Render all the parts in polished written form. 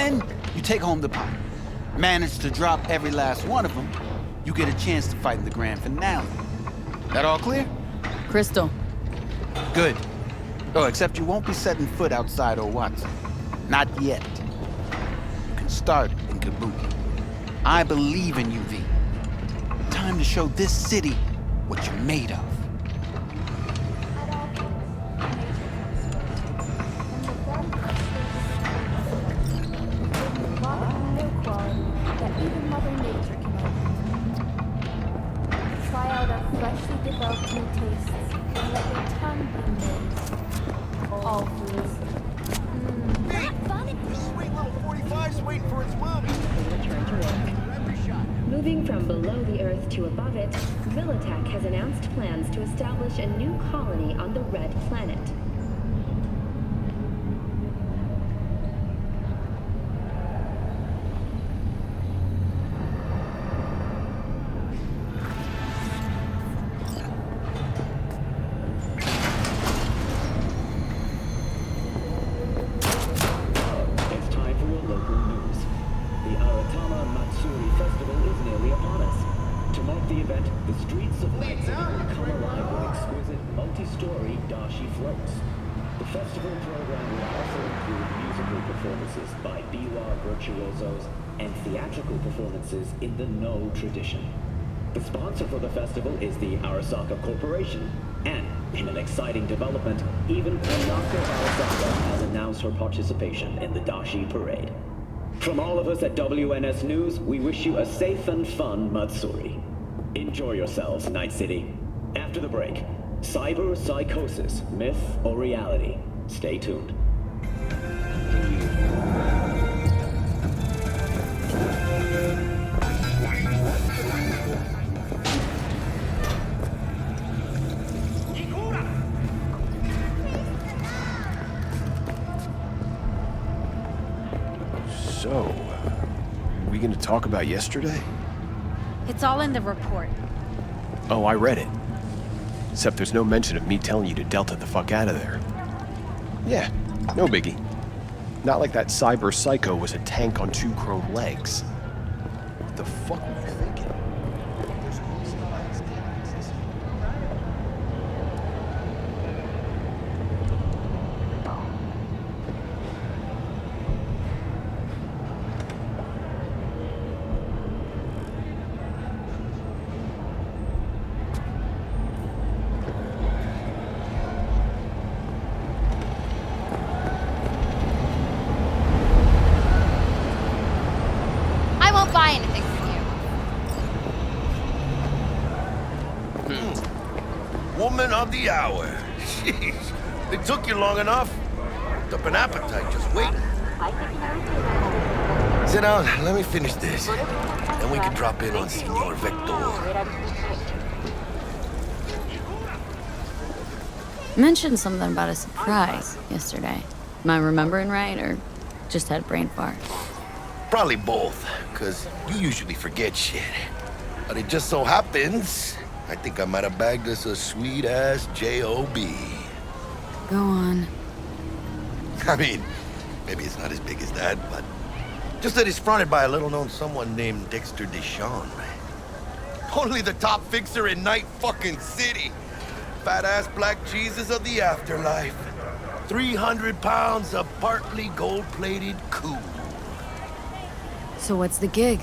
Then, you take home the pot. Manage to drop every last one of them, you get a chance to fight in the grand finale. That all clear? Crystal. Good. Oh, except you won't be setting foot outside Watson. Not yet. You can start in Kabuki. I believe in you, V. Time to show this city what you're made of. Try out our freshly developed new tastes and let your tongue be made. All foods. Sweet little 45's waiting for its mommy. Return to work. Moving from below the Earth to above it, Militech has announced plans to establish a new colony on the Red Planet. And theatrical performances in the No tradition. The sponsor for the festival is the Arasaka Corporation, and in an exciting development, even Konako Arasaka has announced her participation in the Dashi Parade. From all of us at WNS News, we wish you a safe and fun Matsuri. Enjoy yourselves, Night City. After the break, cyber psychosis, myth or reality? Stay tuned. So, are we gonna talk about yesterday? It's all in the report. Oh, I read it. Except there's no mention of me telling you to Delta the fuck out of there. Yeah, no biggie. Not like that cyber psycho was a tank on 2 chrome legs. What the fuck were you thinking? I won't buy anything from you. Woman of the hour. Jeez, it took you long enough. Picked up an appetite just waiting. Sit down, let me finish this. Then we can drop in on Senor Vector. Mentioned something about a surprise yesterday. Am I remembering right, or just had a brain fart? Probably both, because you usually forget shit. But it just so happens, I think I might have bagged us a sweet-ass J.O.B. Go on. I mean, maybe it's not as big as that, but just that it's fronted by a little-known someone named Dexter Deshawn. Only the top fixer in Night fucking City. Fat-ass black Jesus of the afterlife. 300 pounds of partly gold-plated cool. So what's the gig?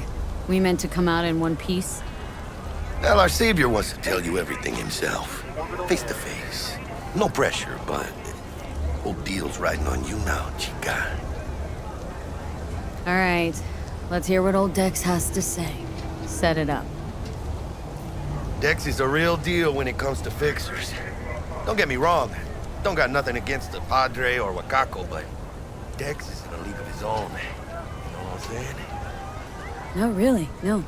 We meant to come out in one piece? Well, our savior wants to tell you everything himself. Face to face. No pressure, but whole deal's riding on you now, chica. All right, let's hear what old Dex has to say. Set it up. Dex is a real deal when it comes to fixers. Don't get me wrong. Don't got nothing against the Padre or Wakako, but Dex is in a league of his own. You know what I'm saying? No, really, no.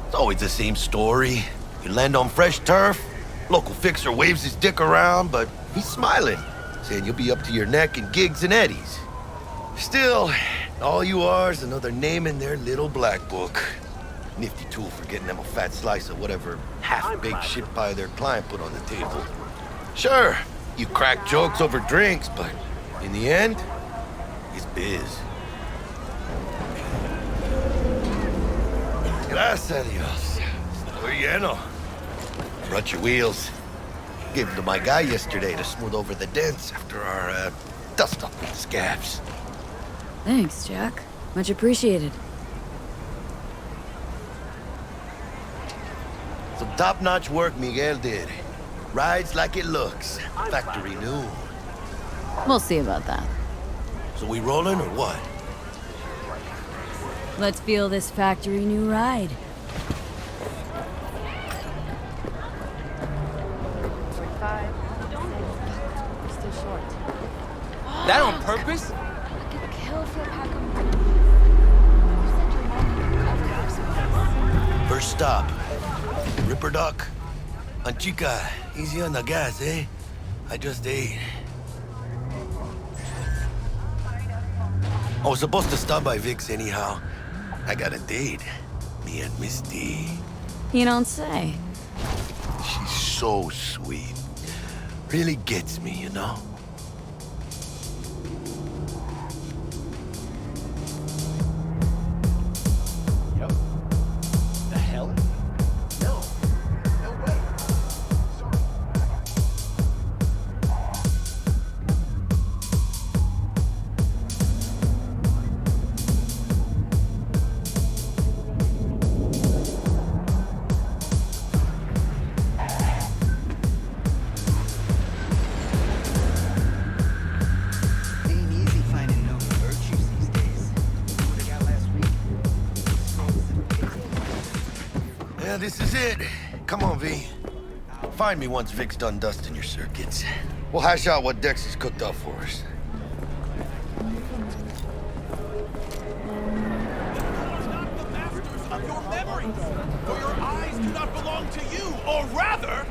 It's always the same story. You land on fresh turf, local fixer waves his dick around, but he's smiling, saying you'll be up to your neck in gigs and eddies. Still, all you are is another name in their little black book. Nifty tool for getting them a fat slice of whatever half-baked shit pie their client put on the table. Sure, you crack jokes over drinks, but in the end, it's biz. Gracias a Dios. Estoy lleno. Brought your wheels. Gave them to my guy yesterday to smooth over the dents after our, dust up with scabs. Thanks, Jack. Much appreciated. Some top-notch work Miguel did. Rides like it looks. Factory new. We'll see about that. So we rolling or what? Let's feel this factory new ride. That on purpose? First stop. Ripper Duck. Anchica, easy on the gas, eh? I just ate. I was supposed to stop by Vic's anyhow. I got a date. Me and Misty. You don't say. She's so sweet. Really gets me, you know? Yo. The hell? No. No way. Ain't easy finding no virtues these days. What I got last week? Yeah, this is it. Come on, V. Find me once Vic's done dusting your circuits. We'll hash out what Dex has cooked up for us. Of your memories, for your eyes do not belong to you, or rather,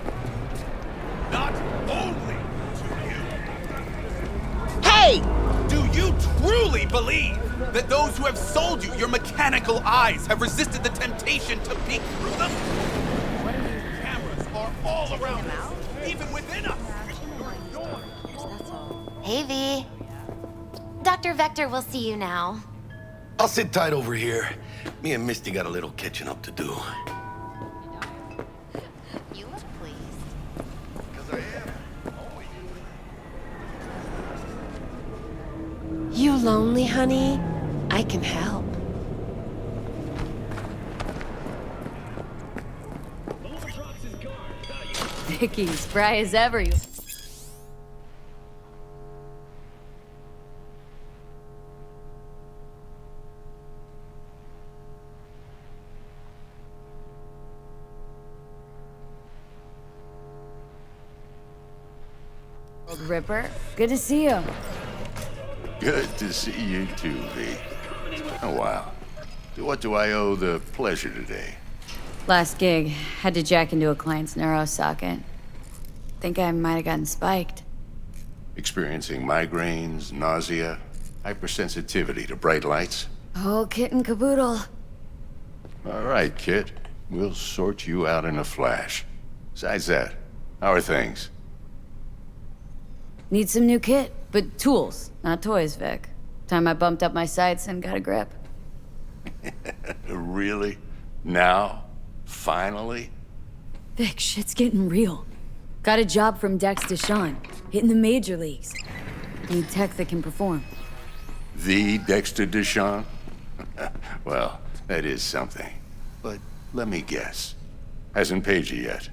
not only to you. Hey! Do you truly believe that those who have sold you your mechanical eyes have resisted the temptation to peek through them? Cameras are all around us, even within us. Hey, V. Dr. Vector will see you now. I'll sit tight over here. Me and Misty got a little catching up to do. You look pleased. Because I am. You lonely, honey? I can help. Vicky, spry as ever. You. Ripper, good to see you. Good to see you too, V. Oh, wow. To what do I owe the pleasure today? Last gig, had to jack into a client's neuro socket. Think I might have gotten spiked. Experiencing migraines, nausea, hypersensitivity to bright lights? Oh, kit and caboodle. All right, kid. We'll sort you out in a flash. Besides that, how are things? Need some new kit, but tools, not toys, Vic. Time I bumped up my sights and got a grip. Really? Now? Finally? Vic, shit's getting real. Got a job from Dex Deshawn, hitting the major leagues. Need tech that can perform. The Dexter Deshawn? Well, that is something. But let me guess. Hasn't paid you yet.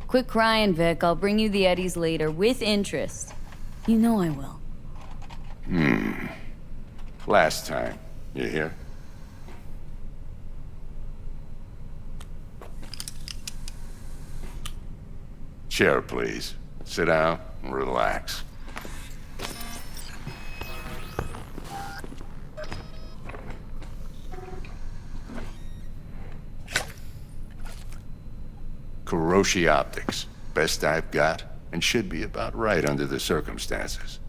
Quit crying, Vic. I'll bring you the Eddies later, with interest. You know I will. Last time. You hear? Chair, please. Sit down and relax. Kuroshi Optics. Best I've got, and should be about right under the circumstances.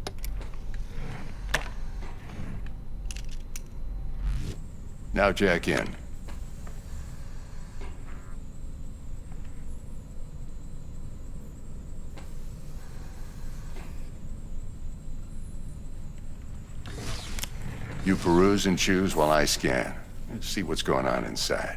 Now jack in. You peruse and choose while I scan. See what's going on inside.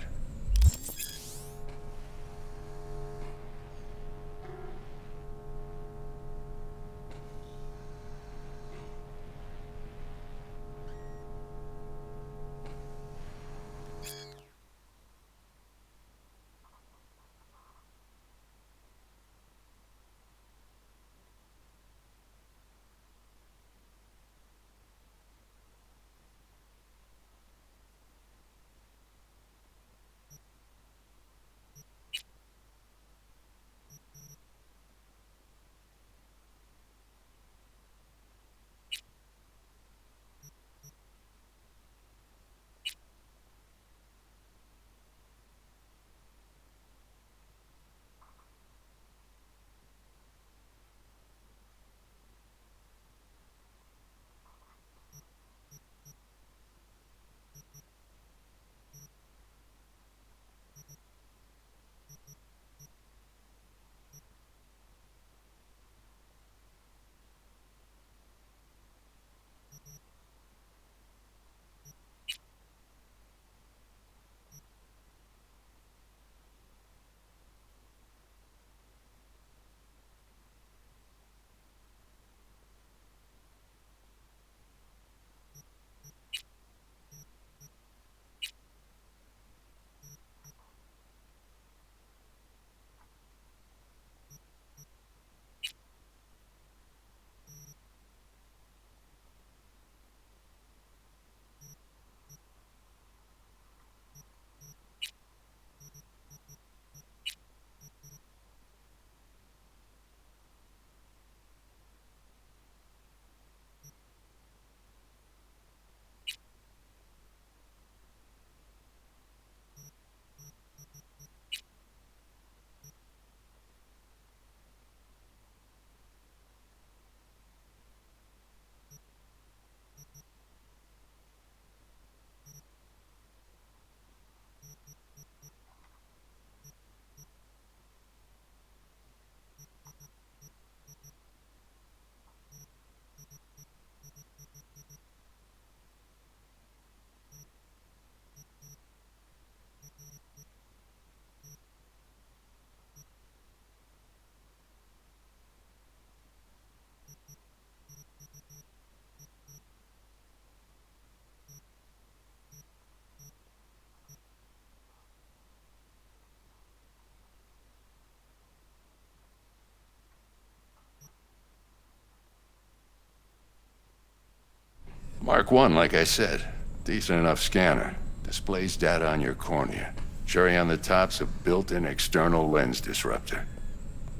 Mark 1, like I said. Decent enough scanner. Displays data on your cornea. Cherry on the top's a built-in external lens disruptor.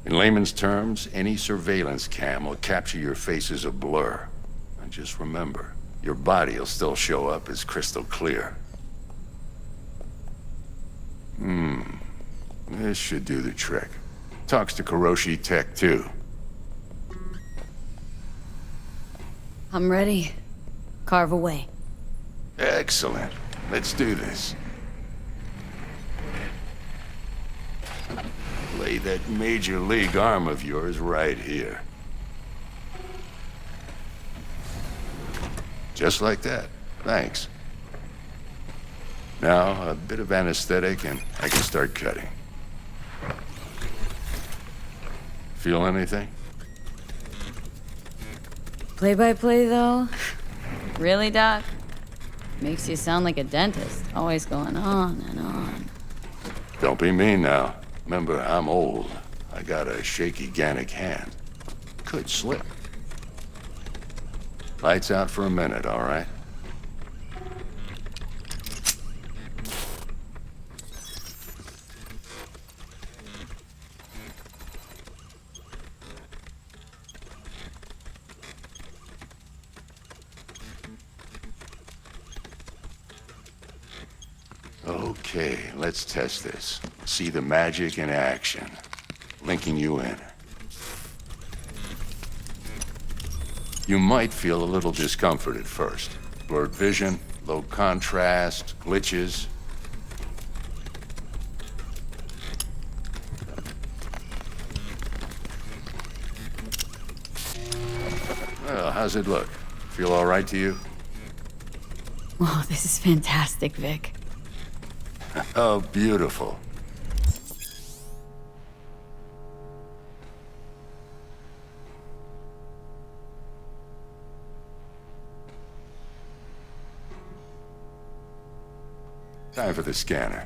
In layman's terms, any surveillance cam will capture your face as a blur. And just remember, your body will still show up as crystal clear. This should do the trick. Talks to Kuroshi Tech, too. I'm ready. Carve away. Excellent. Let's do this. Lay that major league arm of yours right here. Just like that. Thanks. Now, a bit of anesthetic and I can start cutting. Feel anything? Play-by-play, though? Really, Doc? Makes you sound like a dentist, always going on and on. Don't be mean now. Remember, I'm old. I got a shaky Gannic hand. Could slip. Lights out for a minute, all right? Okay, let's test this. See the magic in action. Linking you in. You might feel a little discomfort at first. Blurred vision, low contrast, glitches. Well, how's it look? Feel all right to you? Whoa, this is fantastic, Vic. Oh, beautiful. Time for the scanner.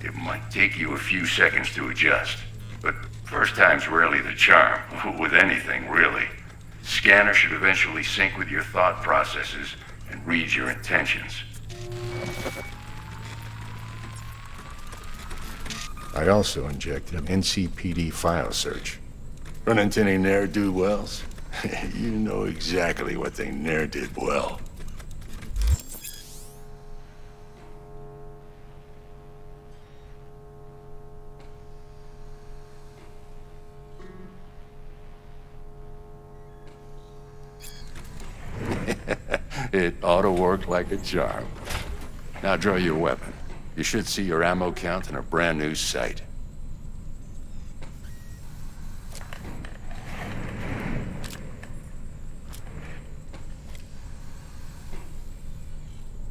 It might take you a few seconds to adjust, but first time's rarely the charm, with anything, really. Scanner should eventually sync with your thought processes and read your intentions. I also injected an NCPD file search. Run into any ne'er-do-wells? You know exactly what they ne'er did well. It ought to work like a charm. Now draw your weapon. You should see your ammo count in a brand new sight.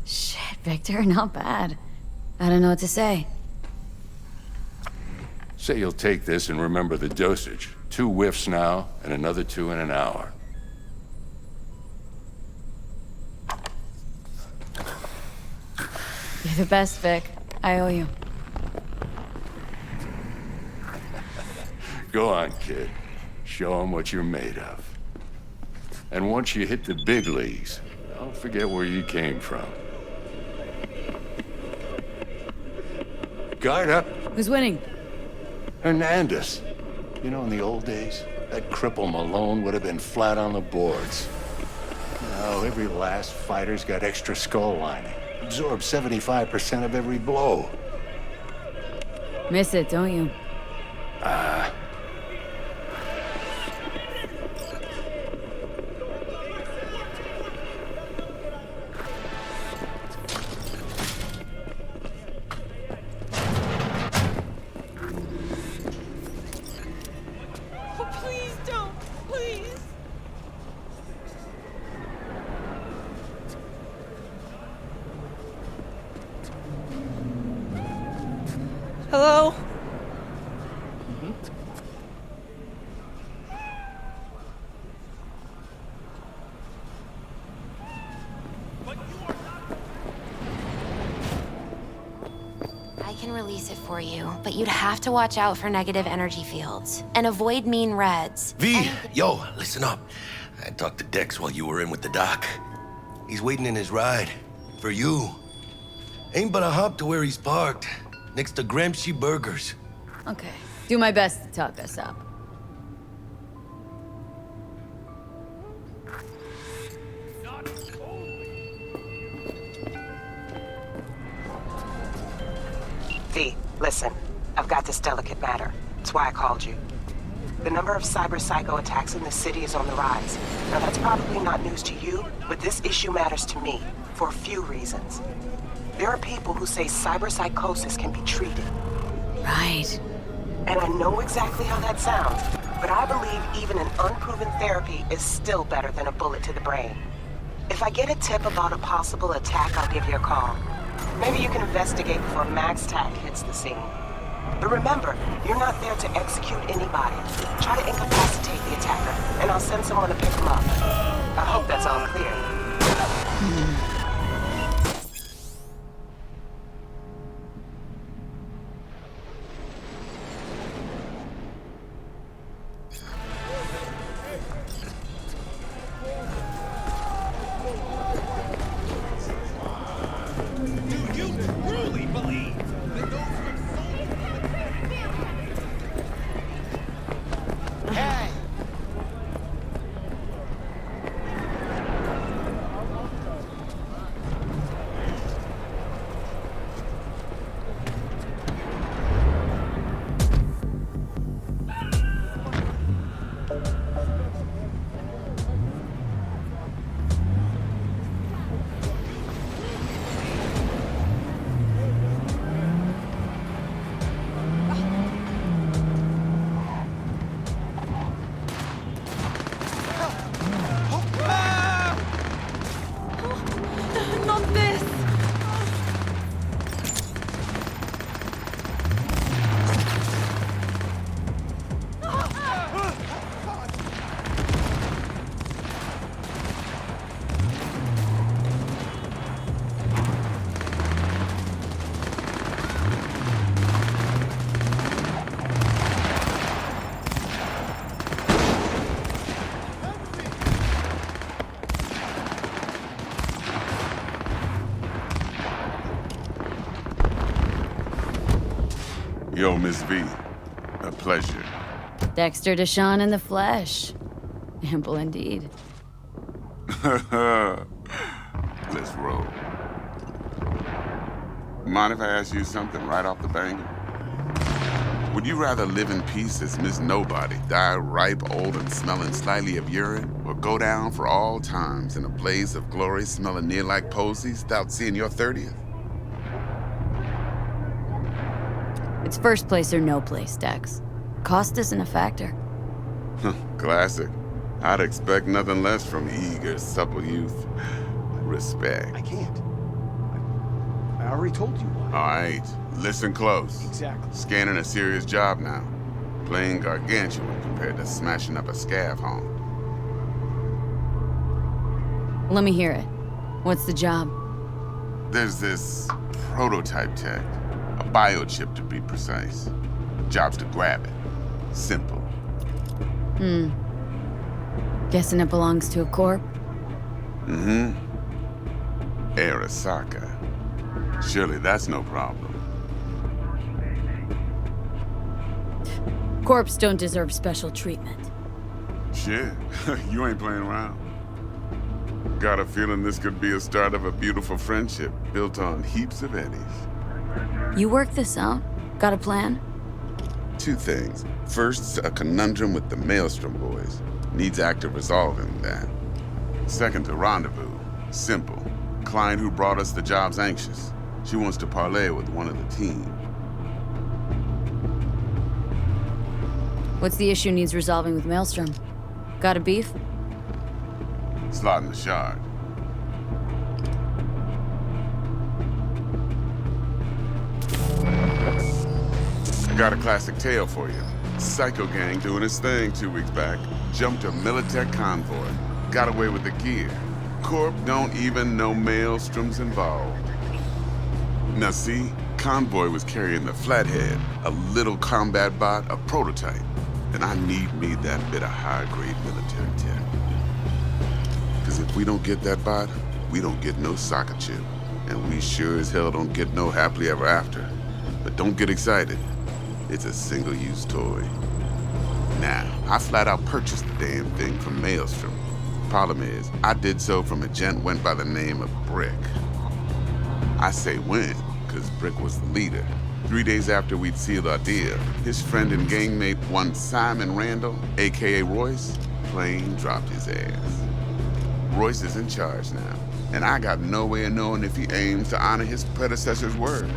Shit, Victor, not bad. I don't know what to say. Say you'll take this and remember the dosage. 2 whiffs now, and another 2 in an hour. You're the best, Vic. I owe you. Go on, kid. Show 'em what you're made of. And once you hit the big leagues, don't forget where you came from. Guard up. Who's winning? Hernandez. You know, in the old days, that cripple Malone would have been flat on the boards. Now, every last fighter's got extra skull lining. Absorbs 75% of every blow. Miss it, don't you? Oh, please don't. Please. Hello? I can release it for you, but you'd have to watch out for negative energy fields and avoid mean reds. V, yo, listen up. I talked to Dex while you were in with the doc. He's waiting in his ride. For you. Ain't but a hop to where he's parked. Next to Gramsci Burgers. Okay. Do my best to talk us up. V, listen. I've got this delicate matter. That's why I called you. The number of cyber psycho attacks in the city is on the rise. Now that's probably not news to you, but this issue matters to me for a few reasons. There are people who say cyber psychosis can be treated. Right. And I know exactly how that sounds, but I believe even an unproven therapy is still better than a bullet to the brain. If I get a tip about a possible attack, I'll give you a call. Maybe you can investigate before Max Tack hits the scene. But remember, you're not there to execute anybody. Try to incapacitate the attacker, and I'll send someone to pick him up. I hope that's all clear. Yo, Miss V. A pleasure. Dexter Deshawn in the flesh. Ample indeed. Let's roll. Mind if I ask you something right off the banger? Would you rather live in peace as Miss Nobody, die ripe, old, and smelling slightly of urine, or go down for all times in a blaze of glory smelling near like posies without seeing your 30th? It's first place or no place, Dex. Cost isn't a factor. Classic. I'd expect nothing less from eager, supple youth. Respect. I can't. I already told you why. All right, listen close. Exactly. Scanning a serious job now. Playing gargantuan compared to smashing up a scav home. Let me hear it. What's the job? There's this prototype tech. A biochip to be precise. Job's to grab it. Simple. Guessing it belongs to a corp? Mm-hmm. Arasaka. Surely that's no problem. Corps don't deserve special treatment. Shit, you ain't playing around. Got a feeling this could be a start of a beautiful friendship built on heaps of eddies. You work this out? Got a plan? Two things. First, a conundrum with the Maelstrom boys. Needs active resolving that. Second, a rendezvous. Simple. Client who brought us the job's anxious. She wants to parlay with one of the team. What's the issue needs resolving with Maelstrom? Got a beef? Slot in the shard. I got a classic tale for you. Psycho gang doing his thing 2 weeks back. Jumped a Militech convoy. Got away with the gear. Corp don't even know Maelstrom's involved. Now see, convoy was carrying the Flathead, a little combat bot, a prototype. And I need me that bit of high-grade military tech. Because if we don't get that bot, we don't get no soccer chip. And we sure as hell don't get no happily ever after. But don't get excited. It's a single-use toy. Now, I flat out purchased the damn thing from Maelstrom. Problem is, I did so from a gent went by the name of Brick. I say when, because Brick was the leader. 3 days after we'd sealed our deal, his friend and gangmate, one Simon Randall, aka Royce, plain dropped his ass. Royce is in charge now, and I got no way of knowing if he aims to honor his predecessor's word.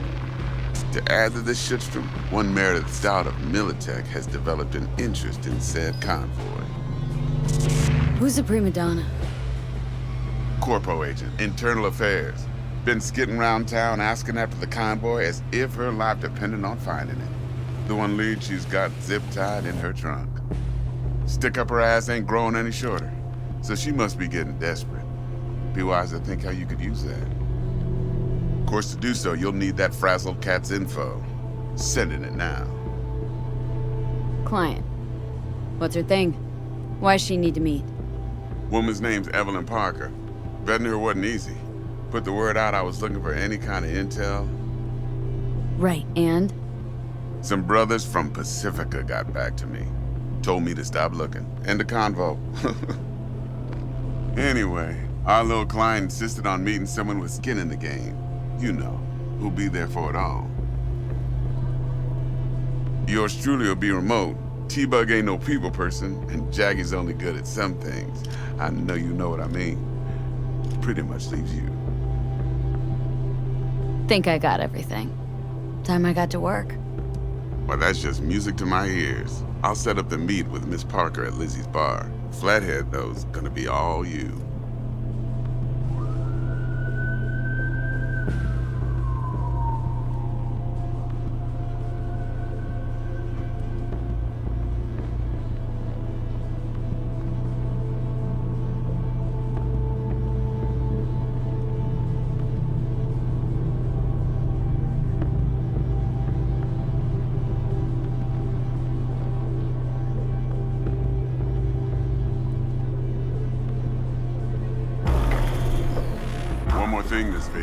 To add to this shitstorm, one Meredith Stout of Militech has developed an interest in said convoy. Who's the prima donna? Corpo agent, internal affairs. Been skidding around town asking after the convoy as if her life depended on finding it. The one lead she's got zip-tied in her trunk. Stick up her ass ain't growing any shorter, so she must be getting desperate. Be wise to think how you could use that. Of course, to do so, you'll need that frazzled cat's info. Sending it now. Client. What's her thing? Why's she need to meet? Woman's name's Evelyn Parker. Vetting her wasn't easy. Put the word out I was looking for any kind of intel. Right, and? Some brothers from Pacifica got back to me. Told me to stop looking. End of convo. Anyway, our little client insisted on meeting someone with skin in the game. You know, who'll be there for it all. Yours truly will be remote. T-Bug ain't no people person, and Jaggy's only good at some things. I know you know what I mean. Pretty much leaves you. Think I got everything. Time I got to work. Well, that's just music to my ears. I'll set up the meet with Miss Parker at Lizzie's bar. Flathead, though's gonna be all you. One more thing, Miss V.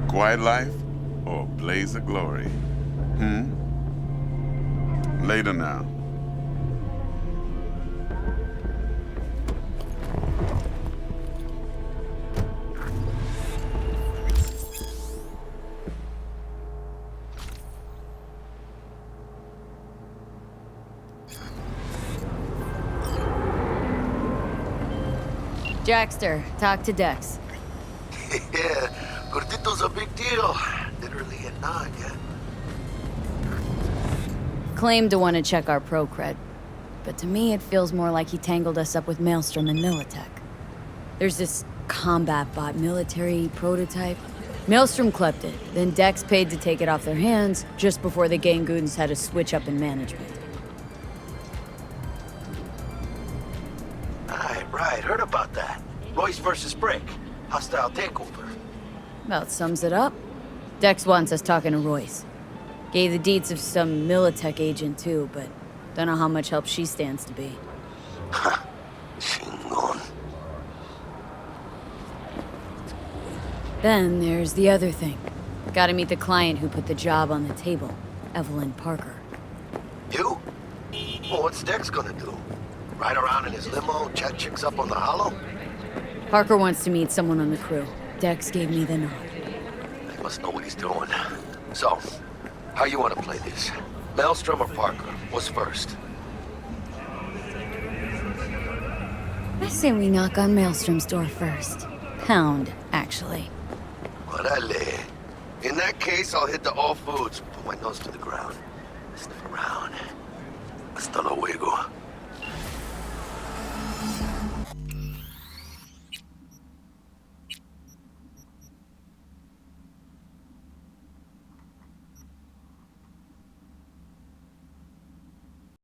Quiet life or blaze of glory? Later now. Jackster, talk to Dex. Yeah, Gordito's a big deal. Literally a naga. Claimed to want to check our pro cred, but to me it feels more like he tangled us up with Maelstrom and Militech. There's this combat bot military prototype. Maelstrom clept it, then Dex paid to take it off their hands just before the Gangoons had a switch up in management. Right, heard about that. Royce versus Brick. Hostile takeover. About sums it up. Dex wants us talking to Royce. Gave the deets of some Militech agent too, but don't know how much help she stands to be. Chingon. Then there's the other thing. Gotta meet the client who put the job on the table, Evelyn Parker. You? Well, what's Dex gonna do? Ride around in his limo, chat chicks up on the hollow? Parker wants to meet someone on the crew. Dex gave me the nod. He must know what he's doing. So, how you want to play this? Maelstrom or Parker? What's first? I say we knock on Maelstrom's door first. Pound, actually. Orale. In that case, I'll hit the all foods, put my nose to the ground, sniff around. Hasta luego.